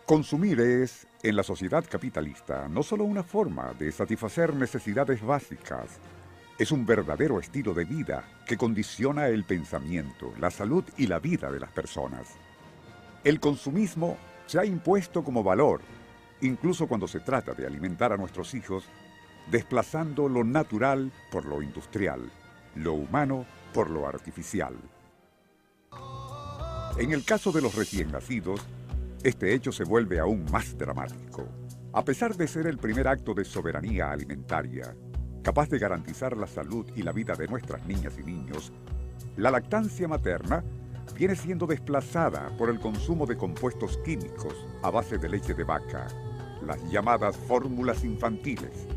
Consumir es, en la sociedad capitalista, no solo una forma de satisfacer necesidades básicas, es un verdadero estilo de vida que condiciona el pensamiento, la salud y la vida de las personas. El consumismo se ha impuesto como valor, incluso cuando se trata de alimentar a nuestros hijos, desplazando lo natural por lo industrial, lo humano por lo artificial. En el caso de los recién nacidos, este hecho se vuelve aún más dramático. A pesar de ser el primer acto de soberanía alimentaria, capaz de garantizar la salud y la vida de nuestras niñas y niños, la lactancia materna viene siendo desplazada por el consumo de compuestos químicos a base de leche de vaca, las llamadas fórmulas infantiles.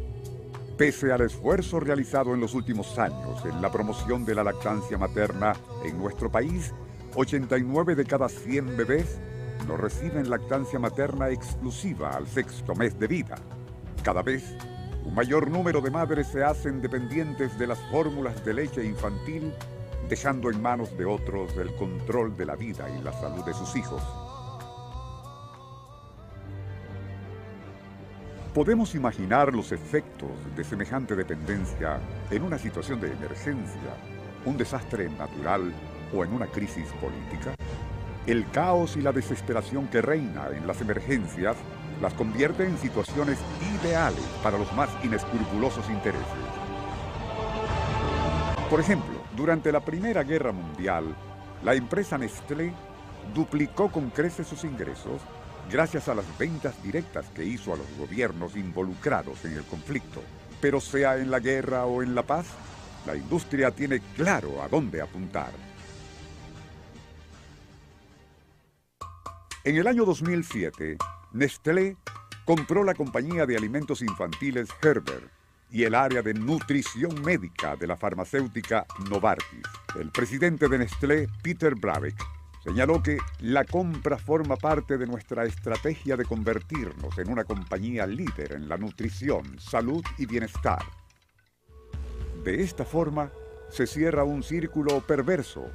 Pese al esfuerzo realizado en los últimos años en la promoción de la lactancia materna en nuestro país, 89 de cada 100 bebés no reciben lactancia materna exclusiva al sexto mes de vida. Cada vez, un mayor número de madres se hacen dependientes de las fórmulas de leche infantil, dejando en manos de otros el control de la vida y la salud de sus hijos. Podemos imaginar los efectos de semejante dependencia en una situación de emergencia, un desastre natural o en una crisis política. El caos y la desesperación que reina en las emergencias las convierte en situaciones ideales para los más inescrupulosos intereses. Por ejemplo, durante la Primera Guerra Mundial, la empresa Nestlé duplicó con creces sus ingresos gracias a las ventas directas que hizo a los gobiernos involucrados en el conflicto. Pero sea en la guerra o en la paz, la industria tiene claro a dónde apuntar. En el año 2007, Nestlé compró la compañía de alimentos infantiles Gerber y el área de nutrición médica de la farmacéutica Novartis. El presidente de Nestlé, Peter Brabeck, señaló que la compra forma parte de nuestra estrategia de convertirnos en una compañía líder en la nutrición, salud y bienestar. De esta forma, se cierra un círculo perverso.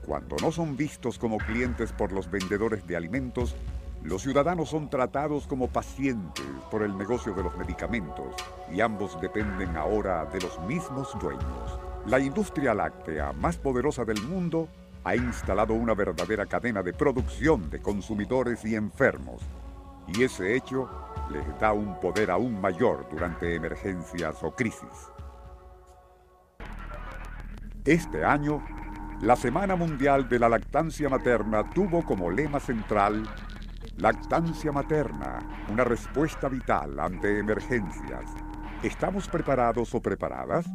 Cuando no son vistos como clientes por los vendedores de alimentos, los ciudadanos son tratados como pacientes por el negocio de los medicamentos y ambos dependen ahora de los mismos dueños. La industria láctea más poderosa del mundo ha instalado una verdadera cadena de producción de consumidores y enfermos, y ese hecho les da un poder aún mayor durante emergencias o crisis. Este año, la Semana Mundial de la Lactancia Materna tuvo como lema central Lactancia Materna, una respuesta vital ante emergencias. ¿Estamos preparados o preparadas?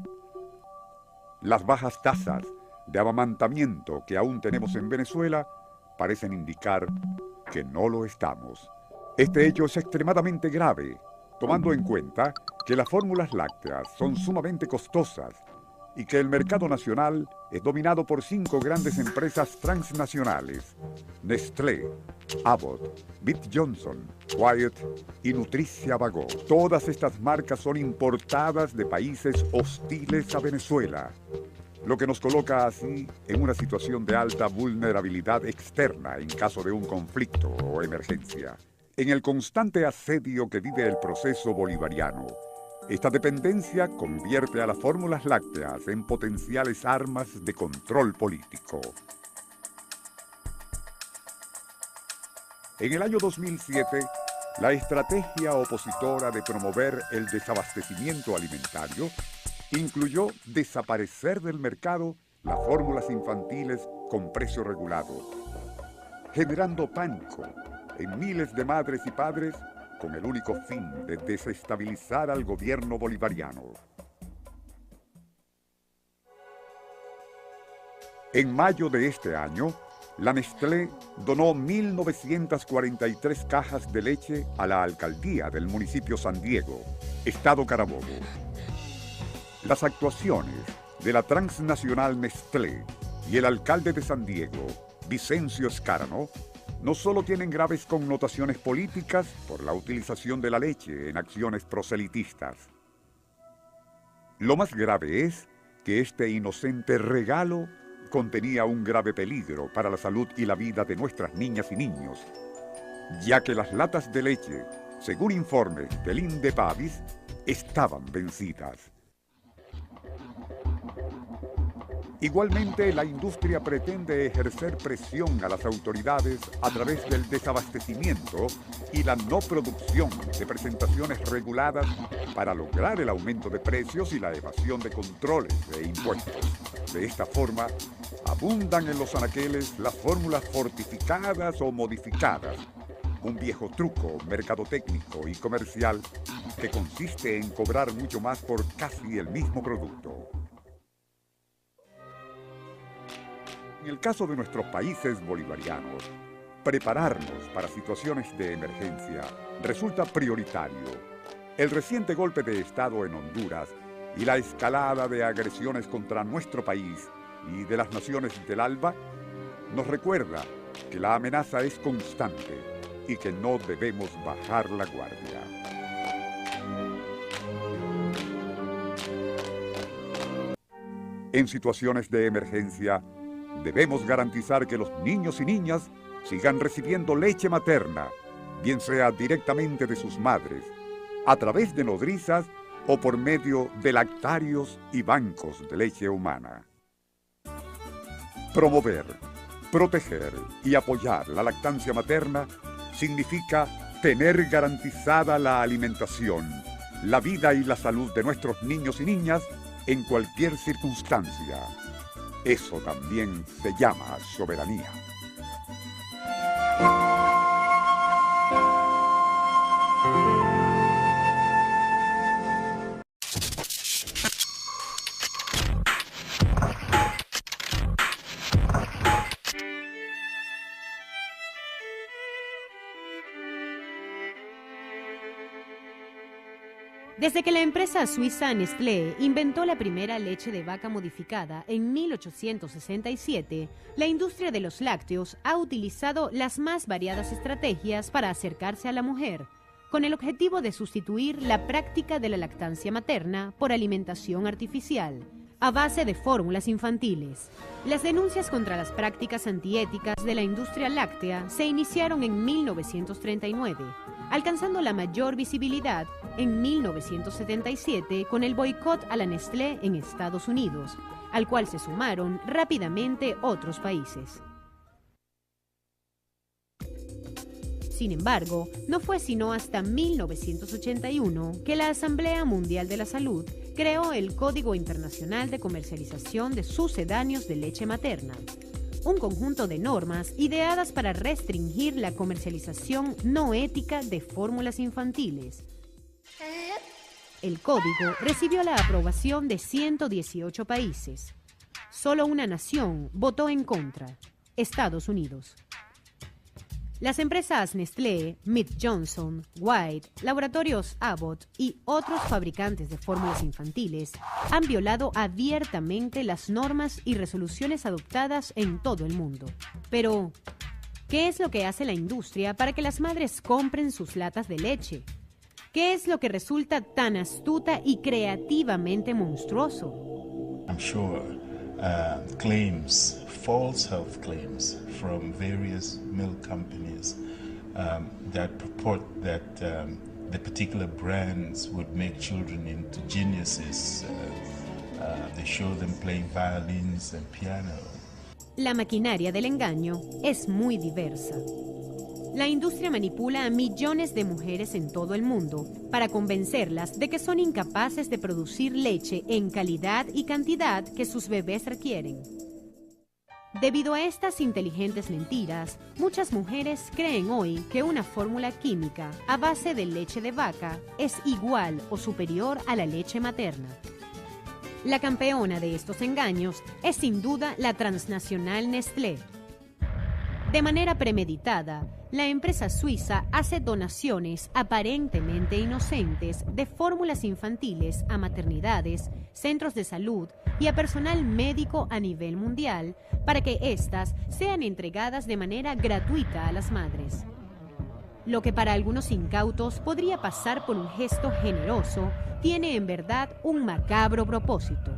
Las bajas tasas de amamantamiento que aún tenemos en Venezuela parecen indicar que no lo estamos. Este hecho es extremadamente grave, tomando en cuenta que las fórmulas lácteas son sumamente costosas y que el mercado nacional es dominado por 5 grandes empresas transnacionales: Nestlé, Abbott, Bit Johnson, Wyeth y Nutricia Vago. Todas estas marcas son importadas de países hostiles a Venezuela, lo que nos coloca así en una situación de alta vulnerabilidad externa en caso de un conflicto o emergencia. En el constante asedio que vive el proceso bolivariano, esta dependencia convierte a las fórmulas lácteas en potenciales armas de control político. En el año 2007, la estrategia opositora de promover el desabastecimiento alimentario incluyó desaparecer del mercado las fórmulas infantiles con precio regulado, generando pánico en miles de madres y padres con el único fin de desestabilizar al gobierno bolivariano. En mayo de este año, la Nestlé donó 1.943 cajas de leche a la alcaldía del municipio San Diego, Estado Carabobo. Las actuaciones de la transnacional Nestlé y el alcalde de San Diego, Vicencio Escarano, no solo tienen graves connotaciones políticas por la utilización de la leche en acciones proselitistas. Lo más grave es que este inocente regalo contenía un grave peligro para la salud y la vida de nuestras niñas y niños, ya que las latas de leche, según informes del INDEPAVIS, estaban vencidas. Igualmente, la industria pretende ejercer presión a las autoridades a través del desabastecimiento y la no producción de presentaciones reguladas para lograr el aumento de precios y la evasión de controles e impuestos. De esta forma, abundan en los anaqueles las fórmulas fortificadas o modificadas, un viejo truco mercadotécnico y comercial que consiste en cobrar mucho más por casi el mismo producto. En el caso de nuestros países bolivarianos, prepararnos para situaciones de emergencia resulta prioritario. El reciente golpe de Estado en Honduras y la escalada de agresiones contra nuestro país y de las naciones del ALBA nos recuerda que la amenaza es constante y que no debemos bajar la guardia. En situaciones de emergencia, debemos garantizar que los niños y niñas sigan recibiendo leche materna, bien sea directamente de sus madres, a través de nodrizas o por medio de lactarios y bancos de leche humana. Promover, proteger y apoyar la lactancia materna significa tener garantizada la alimentación, la vida y la salud de nuestros niños y niñas en cualquier circunstancia. Eso también se llama soberanía. Desde que la empresa suiza Nestlé inventó la primera leche de vaca modificada en 1867, la industria de los lácteos ha utilizado las más variadas estrategias para acercarse a la mujer, con el objetivo de sustituir la práctica de la lactancia materna por alimentación artificial, a base de fórmulas infantiles. Las denuncias contra las prácticas antiéticas de la industria láctea se iniciaron en 1939, alcanzando la mayor visibilidad en 1977 con el boicot a la Nestlé en Estados Unidos, al cual se sumaron rápidamente otros países. Sin embargo, no fue sino hasta 1981 que la Asamblea Mundial de la Salud creó el Código Internacional de Comercialización de Sucedáneos de Leche Materna, un conjunto de normas ideadas para restringir la comercialización no ética de fórmulas infantiles. El código recibió la aprobación de 118 países. Solo una nación votó en contra: Estados Unidos. Las empresas Nestlé, Mead Johnson, White, Laboratorios Abbott y otros fabricantes de fórmulas infantiles han violado abiertamente las normas y resoluciones adoptadas en todo el mundo. Pero, ¿qué es lo que hace la industria para que las madres compren sus latas de leche? ¿Qué es lo que resulta tan astuta y creativamente monstruoso? I'm sure claims, false health claims from various milk companies that purport that the particular brands would make children into geniuses. They show them playing violins and piano. La maquinaria del engaño es muy diversa. La industria manipula a millones de mujeres en todo el mundo para convencerlas de que son incapaces de producir leche en calidad y cantidad que sus bebés requieren. Debido a estas inteligentes mentiras, muchas mujeres creen hoy que una fórmula química a base de leche de vaca es igual o superior a la leche materna. La campeona de estos engaños es sin duda la transnacional Nestlé. De manera premeditada, la empresa suiza hace donaciones aparentemente inocentes de fórmulas infantiles a maternidades, centros de salud y a personal médico a nivel mundial para que éstas sean entregadas de manera gratuita a las madres. Lo que para algunos incautos podría pasar por un gesto generoso, tiene en verdad un macabro propósito.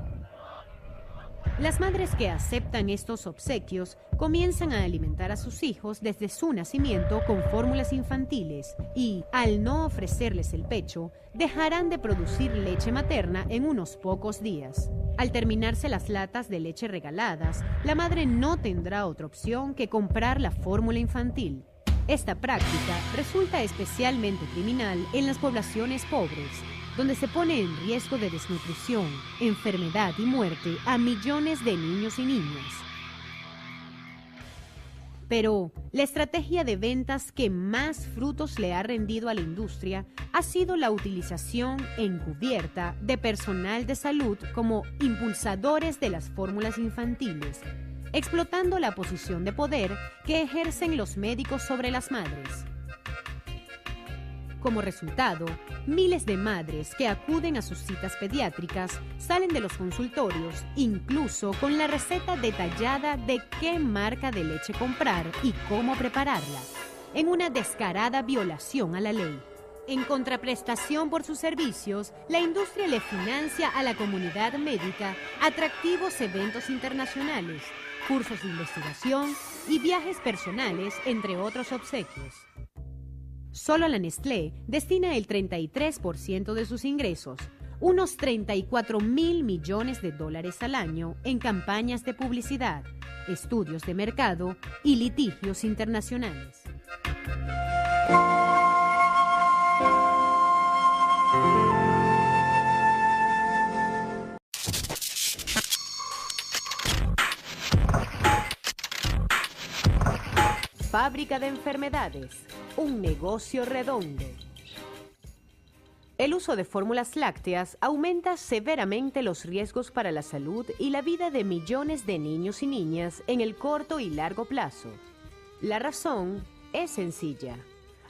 Las madres que aceptan estos obsequios comienzan a alimentar a sus hijos desde su nacimiento con fórmulas infantiles y, al no ofrecerles el pecho, dejarán de producir leche materna en unos pocos días. Al terminarse las latas de leche regaladas, la madre no tendrá otra opción que comprar la fórmula infantil. Esta práctica resulta especialmente criminal en las poblaciones pobres, donde se pone en riesgo de desnutrición, enfermedad y muerte a millones de niños y niñas. Pero la estrategia de ventas que más frutos le ha rendido a la industria ha sido la utilización encubierta de personal de salud como impulsadores de las fórmulas infantiles, explotando la posición de poder que ejercen los médicos sobre las madres. Como resultado, miles de madres que acuden a sus citas pediátricas salen de los consultorios incluso con la receta detallada de qué marca de leche comprar y cómo prepararla, en una descarada violación a la ley. En contraprestación por sus servicios, la industria le financia a la comunidad médica atractivos eventos internacionales, cursos de investigación y viajes personales, entre otros obsequios. Solo la Nestlé destina el 33% de sus ingresos, unos 34.000 millones de dólares al año, en campañas de publicidad, estudios de mercado y litigios internacionales. Fábrica de enfermedades, un negocio redondo. El uso de fórmulas lácteas aumenta severamente los riesgos para la salud y la vida de millones de niños y niñas en el corto y largo plazo. La razón es sencilla.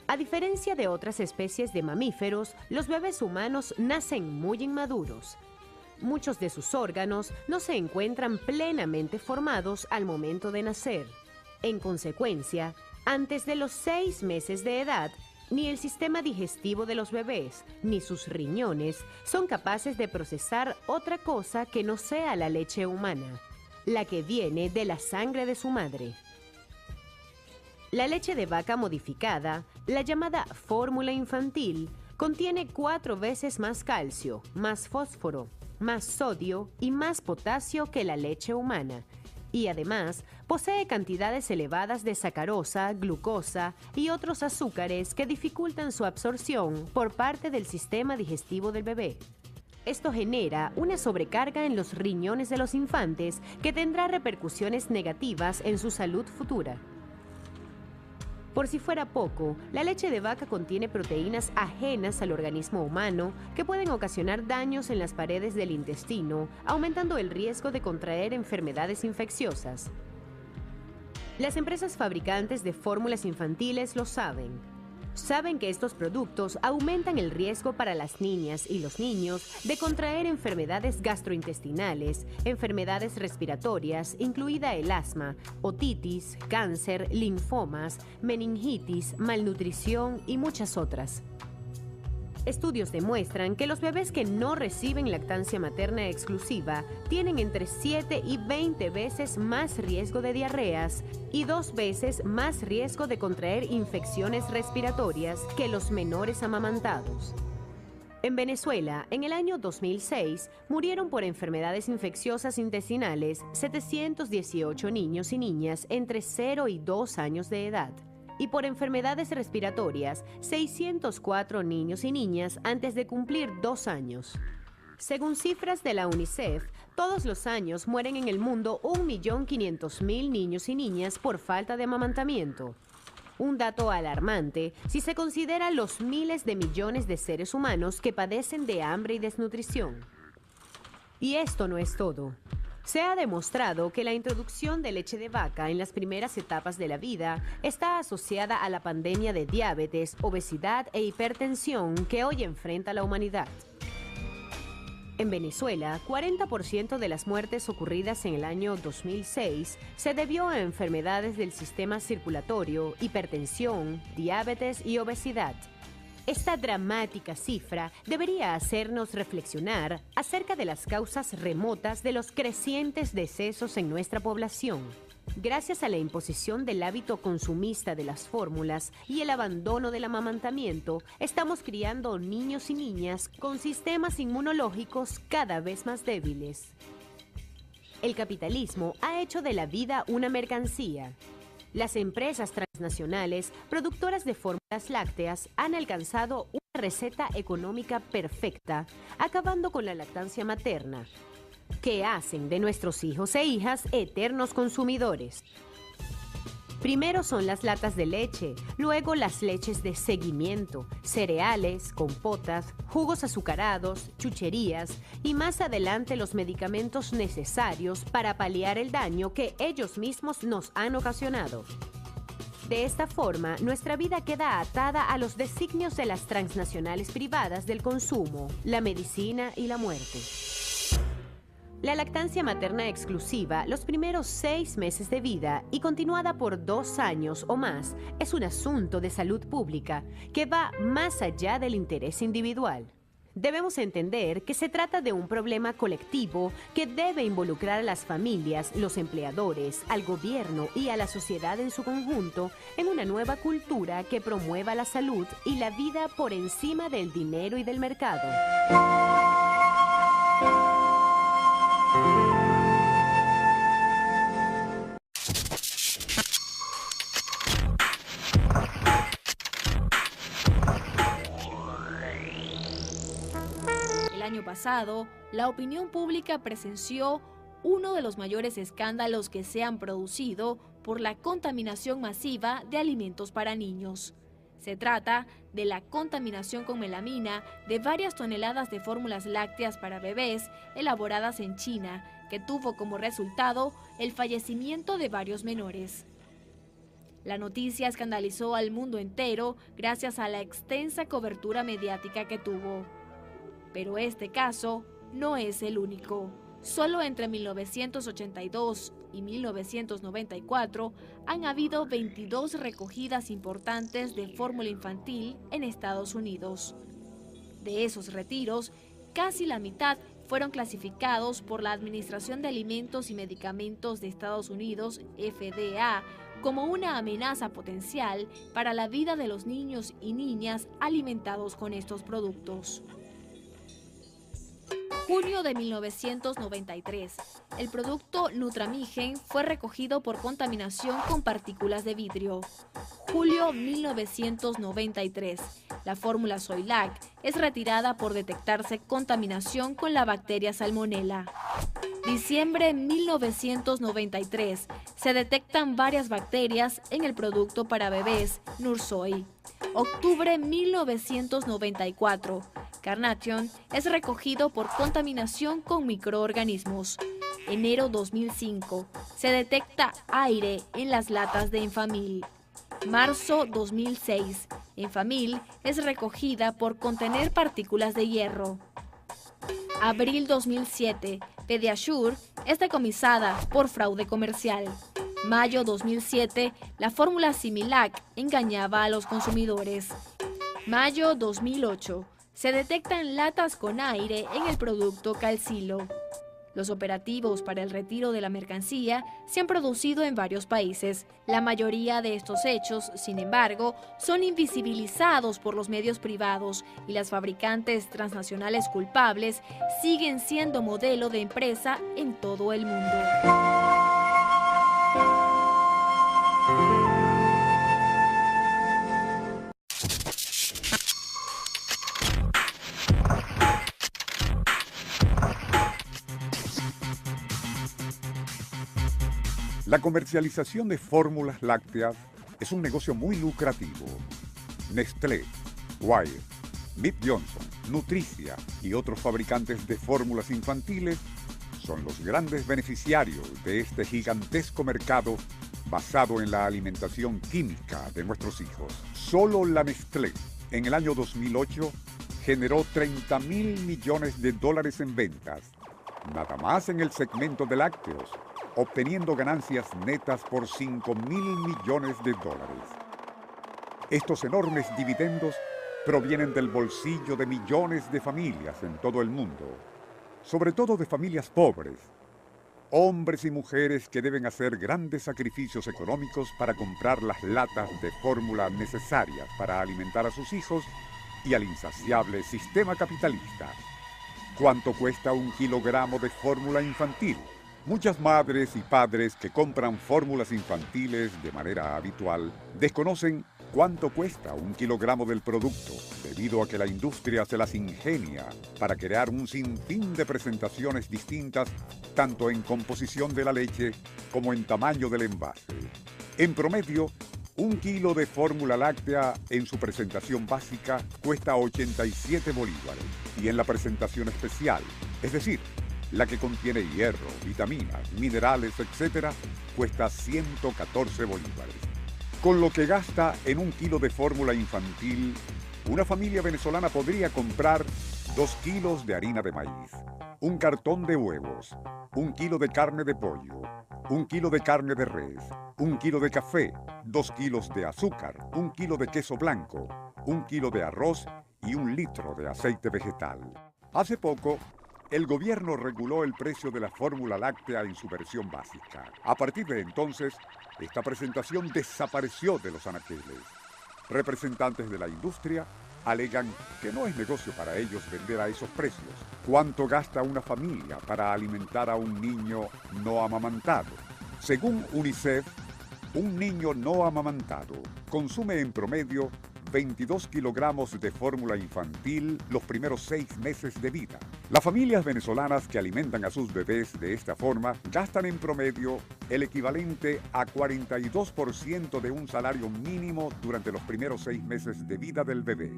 A diferencia de otras especies de mamíferos, los bebés humanos nacen muy inmaduros. Muchos de sus órganos no se encuentran plenamente formados al momento de nacer. En consecuencia, antes de los 6 meses de edad, ni el sistema digestivo de los bebés, ni sus riñones son capaces de procesar otra cosa que no sea la leche humana, la que viene de la sangre de su madre. La leche de vaca modificada, la llamada fórmula infantil, contiene 4 veces más calcio, más fósforo, más sodio y más potasio que la leche humana. Y además posee cantidades elevadas de sacarosa, glucosa y otros azúcares que dificultan su absorción por parte del sistema digestivo del bebé. Esto genera una sobrecarga en los riñones de los infantes que tendrá repercusiones negativas en su salud futura. Por si fuera poco, la leche de vaca contiene proteínas ajenas al organismo humano que pueden ocasionar daños en las paredes del intestino, aumentando el riesgo de contraer enfermedades infecciosas. Las empresas fabricantes de fórmulas infantiles lo saben. Saben que estos productos aumentan el riesgo para las niñas y los niños de contraer enfermedades gastrointestinales, enfermedades respiratorias, incluida el asma, otitis, cáncer, linfomas, meningitis, malnutrición y muchas otras. Estudios demuestran que los bebés que no reciben lactancia materna exclusiva tienen entre 7 y 20 veces más riesgo de diarreas y 2 veces más riesgo de contraer infecciones respiratorias que los menores amamantados. En Venezuela, en el año 2006, murieron por enfermedades infecciosas intestinales 718 niños y niñas entre 0 y 2 años de edad. Y por enfermedades respiratorias, 604 niños y niñas antes de cumplir 2 años. Según cifras de la UNICEF, todos los años mueren en el mundo 1.500.000 niños y niñas por falta de amamantamiento. Un dato alarmante si se considera los miles de millones de seres humanos que padecen de hambre y desnutrición. Y esto no es todo. Se ha demostrado que la introducción de leche de vaca en las primeras etapas de la vida está asociada a la pandemia de diabetes, obesidad e hipertensión que hoy enfrenta la humanidad. En Venezuela, 40% de las muertes ocurridas en el año 2006 se debió a enfermedades del sistema circulatorio, hipertensión, diabetes y obesidad. Esta dramática cifra debería hacernos reflexionar acerca de las causas remotas de los crecientes decesos en nuestra población. Gracias a la imposición del hábito consumista de las fórmulas y el abandono del amamantamiento, estamos criando niños y niñas con sistemas inmunológicos cada vez más débiles. El capitalismo ha hecho de la vida una mercancía. Las empresas transnacionales, productoras de fórmulas lácteas, han alcanzado una receta económica perfecta, acabando con la lactancia materna, que hacen de nuestros hijos e hijas eternos consumidores. Primero son las latas de leche, luego las leches de seguimiento, cereales, compotas, jugos azucarados, chucherías y más adelante los medicamentos necesarios para paliar el daño que ellos mismos nos han ocasionado. De esta forma, nuestra vida queda atada a los designios de las transnacionales privadas del consumo, la medicina y la muerte. La lactancia materna exclusiva los primeros 6 meses de vida y continuada por 2 años o más es un asunto de salud pública que va más allá del interés individual. Debemos entender que se trata de un problema colectivo que debe involucrar a las familias, los empleadores, al gobierno y a la sociedad en su conjunto en una nueva cultura que promueva la salud y la vida por encima del dinero y del mercado. El año pasado, la opinión pública presenció uno de los mayores escándalos que se han producido por la contaminación masiva de alimentos para niños. Se trata de la contaminación con melamina de varias toneladas de fórmulas lácteas para bebés elaboradas en China, que tuvo como resultado el fallecimiento de varios menores. La noticia escandalizó al mundo entero gracias a la extensa cobertura mediática que tuvo. Pero este caso no es el único. Solo entre 1982 y 1994 han habido 22 recogidas importantes de fórmula infantil en Estados Unidos. De esos retiros, casi la mitad fueron clasificados por la Administración de Alimentos y Medicamentos de Estados Unidos, FDA, como una amenaza potencial para la vida de los niños y niñas alimentados con estos productos. Junio de 1993, el producto Nutramigen fue recogido por contaminación con partículas de vidrio. Julio 1993, la fórmula Soylac es retirada por detectarse contaminación con la bacteria Salmonella. Diciembre 1993, se detectan varias bacterias en el producto para bebés Nursoy. Octubre 1994, Carnation es recogido por contaminación con microorganismos. Enero 2005, se detecta aire en las latas de Enfamil. Marzo 2006, Enfamil es recogida por contener partículas de hierro. Abril 2007, Pediasure es decomisada por fraude comercial. Mayo 2007, la fórmula Similac engañaba a los consumidores. Mayo 2008, se detectan latas con aire en el producto Calcilo. Los operativos para el retiro de la mercancía se han producido en varios países. La mayoría de estos hechos, sin embargo, son invisibilizados por los medios privados y las fabricantes transnacionales culpables siguen siendo modelo de empresa en todo el mundo. La comercialización de fórmulas lácteas es un negocio muy lucrativo. Nestlé, Wyeth, Mead Johnson, Nutricia y otros fabricantes de fórmulas infantiles son los grandes beneficiarios de este gigantesco mercado basado en la alimentación química de nuestros hijos. Solo la Nestlé, en el año 2008, generó $30.000 millones en ventas, nada más en el segmento de lácteos, obteniendo ganancias netas por $5.000 millones. Estos enormes dividendos provienen del bolsillo de millones de familias en todo el mundo, sobre todo de familias pobres, hombres y mujeres que deben hacer grandes sacrificios económicos para comprar las latas de fórmula necesarias para alimentar a sus hijos y al insaciable sistema capitalista. ¿Cuánto cuesta 1 kilogramo de fórmula infantil? Muchas madres y padres que compran fórmulas infantiles de manera habitual desconocen cuánto cuesta 1 kilogramo del producto, debido a que la industria se las ingenia para crear un sinfín de presentaciones distintas, tanto en composición de la leche como en tamaño del envase. En promedio, 1 kilo de fórmula láctea en su presentación básica cuesta 87 bolívares y en la presentación especial, es decir, la que contiene hierro, vitaminas, minerales, etc., cuesta 114 bolívares. Con lo que gasta en 1 kilo de fórmula infantil, una familia venezolana podría comprar 2 kilos de harina de maíz, 1 cartón de huevos, 1 kilo de carne de pollo, 1 kilo de carne de res, 1 kilo de café, 2 kilos de azúcar, 1 kilo de queso blanco, 1 kilo de arroz y 1 litro de aceite vegetal. Hace poco, el gobierno reguló el precio de la fórmula láctea en su versión básica. A partir de entonces, esta presentación desapareció de los anaqueles. Representantes de la industria alegan que no es negocio para ellos vender a esos precios. ¿Cuánto gasta una familia para alimentar a un niño no amamantado? Según UNICEF, un niño no amamantado consume en promedio 22 kilogramos de fórmula infantil los primeros 6 meses de vida. Las familias venezolanas que alimentan a sus bebés de esta forma gastan en promedio el equivalente a 42% de un salario mínimo durante los primeros 6 meses de vida del bebé.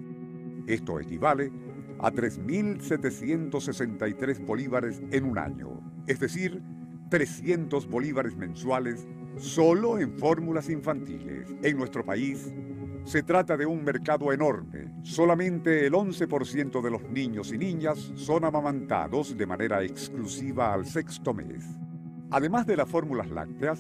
Esto equivale a 3.763 bolívares en un año, es decir, 300 bolívares mensuales solo en fórmulas infantiles. En nuestro país, se trata de un mercado enorme. Solamente el 11% de los niños y niñas son amamantados de manera exclusiva al 6º mes. Además de las fórmulas lácteas,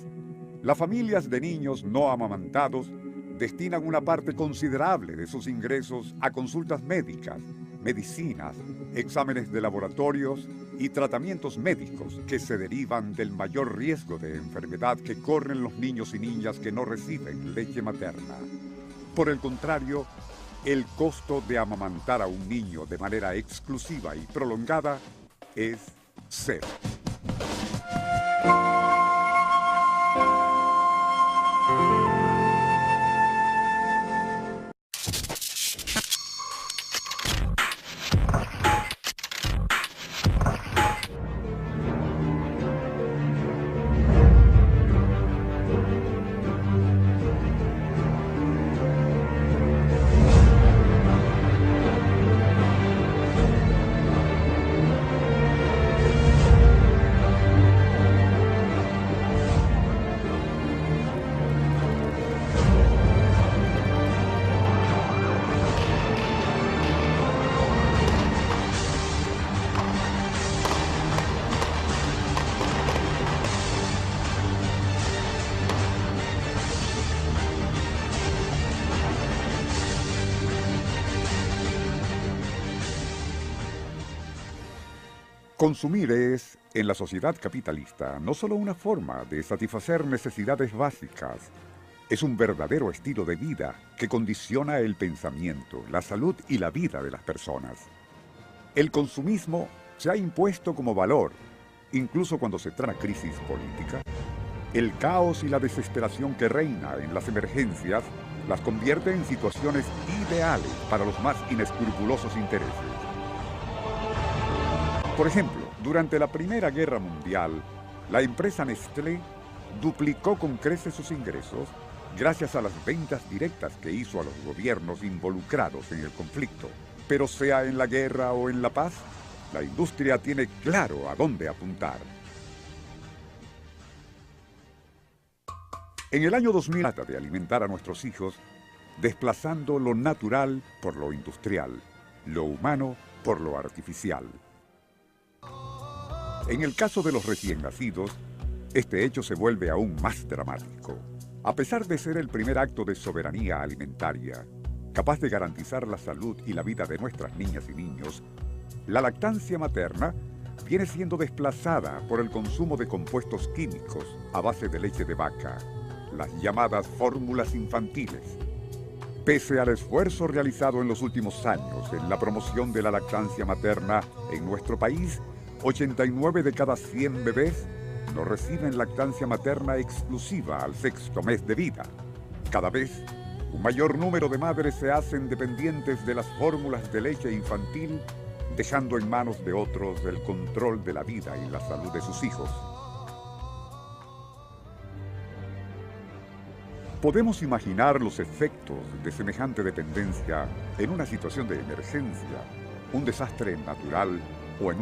las familias de niños no amamantados destinan una parte considerable de sus ingresos a consultas médicas, medicinas, exámenes de laboratorios y tratamientos médicos que se derivan del mayor riesgo de enfermedad que corren los niños y niñas que no reciben leche materna. Por el contrario, el costo de amamantar a un niño de manera exclusiva y prolongada es 0. Consumir es, en la sociedad capitalista, no solo una forma de satisfacer necesidades básicas, es un verdadero estilo de vida que condiciona el pensamiento, la salud y la vida de las personas. El consumismo se ha impuesto como valor, incluso cuando se trata de crisis política. El caos y la desesperación que reina en las emergencias las convierte en situaciones ideales para los más inescrupulosos intereses. Por ejemplo, durante la Primera Guerra Mundial, la empresa Nestlé duplicó con creces sus ingresos gracias a las ventas directas que hizo a los gobiernos involucrados en el conflicto. Pero sea en la guerra o en la paz, la industria tiene claro a dónde apuntar. En el año 2000 trata de alimentar a nuestros hijos desplazando lo natural por lo industrial, lo humano por lo artificial. En el caso de los recién nacidos, este hecho se vuelve aún más dramático. A pesar de ser el primer acto de soberanía alimentaria, capaz de garantizar la salud y la vida de nuestras niñas y niños, la lactancia materna viene siendo desplazada por el consumo de compuestos químicos a base de leche de vaca, las llamadas fórmulas infantiles. Pese al esfuerzo realizado en los últimos años en la promoción de la lactancia materna en nuestro país, 89 de cada 100 bebés no reciben lactancia materna exclusiva al 6º mes de vida. Cada vez, un mayor número de madres se hacen dependientes de las fórmulas de leche infantil, dejando en manos de otros el control de la vida y la salud de sus hijos. Podemos imaginar los efectos de semejante dependencia en una situación de emergencia, un desastre natural o en